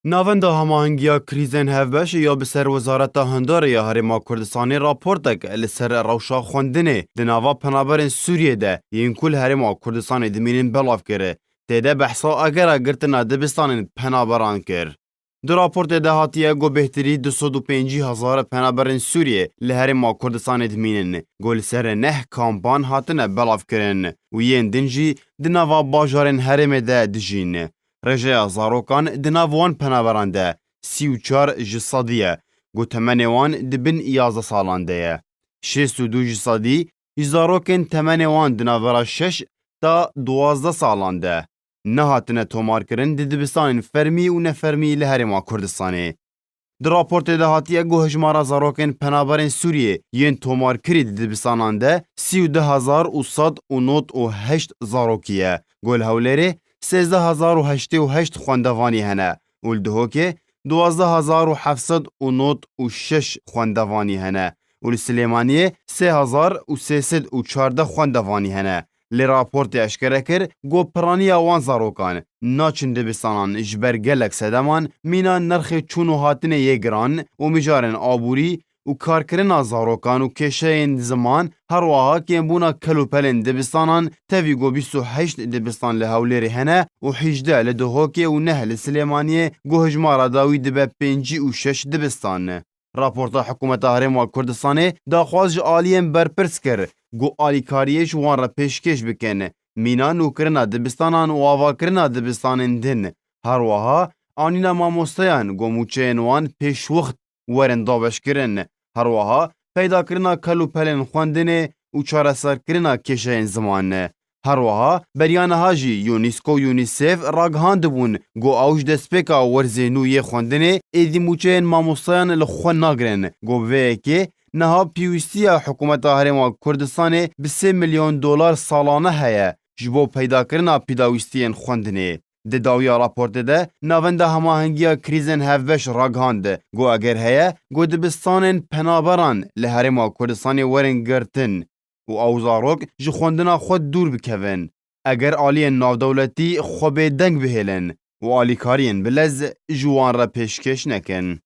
Navenda hemahengiya krîzên hevbeş ya bi ser Wezareta Hundarê ya Herêma Kurdistanê raportek li ser rewşa xwendinê di nava penaberên Sûriyê de yên ku li Herêma Kurdistanê dimînin belav kir. Têde behsa agera girtina dibistanên penaberan kir. Di raportê de hatiye got bêhtirî 250,000 penaberên Sûriyê li Herêma Kurdistanê dimînin. Got li ser neh kampan hatine belav kirin û yên din jî di nava bajarên herêmê de dijîn. Rêjeya zarokan di nav wan penaberan de 34 ji sadî ye. Got temenê wan di bin 11 salan de ye. 62 ji sadî ji zarokên temenê wan di navbera 6 ta 12 salan de nehatine tomarkirin di dibistanên fermî û nefermî li Herêma Kurdistanê. Di raportê de hatiye got hejmara zarokên penaberên Sûriyê yên tomarkirî di dibistanan de 32,108 zarokî ye. Got li Hewlêrê 13,088 xwendevanî hene û li Duhokê 12,796 xwendevanî hene û li Silêmaniyê 3,314 xwendevanî hene. Li raportê eşkere kir got piraniya wan zarokan naçin dibistanan ji ber gelek sedeman mîna nirxê çûn û hatinê yê giran û mijarên aborî û karkirina zarokan û kêşeyên ziman her wiha kêmbûna kelûpelên dibistanan tevî got 28 dibistan li Hewlêrê hene û 18 li Duhokê û 9 li Silêmaniyê got hejmara dawî dibe 56 dibistan. Raporta hikûmeta Herêma Kurdistanê daxwaz ji aliyên berpirs kir got alîkariyê ji wan re pêşkêş bikin, mîna nûkirina dibistanan û avakirina dibistanên din. Her wiha anîna mamosteyan got mûçeyên wan pêşwixt werin daweşkirin. Her wiha peydakirina kelûpelên xwendinê û çareserkirina kêşeyên ziman. Her wiha beryaniha jî UNESCO û UNICEF ragihandibûn got ew ji destpêka werzê nû yê xwendinê êdî mûçeyên mamosteyan li xwe nagirin. Got bi vê yekê niha pîwîstiya hikûmeta Herêma Kurdistanê bi 3 milyon dolar salane heye ji bo peydakirina pîdawîstiyên xwendinê. Di dawiya raportê de navenda hemahengiya krîzên hevbeş ragihand got eger heye got dibistanên penaberan li Herêma Kurdistanê werin girtin û ew zarok ji xwendina xwe dûr bikevin. Eger aliyên navdewletî xwe bêdeng bihêlin û alîkariyên bilez ji wan re pêşkêş nekin.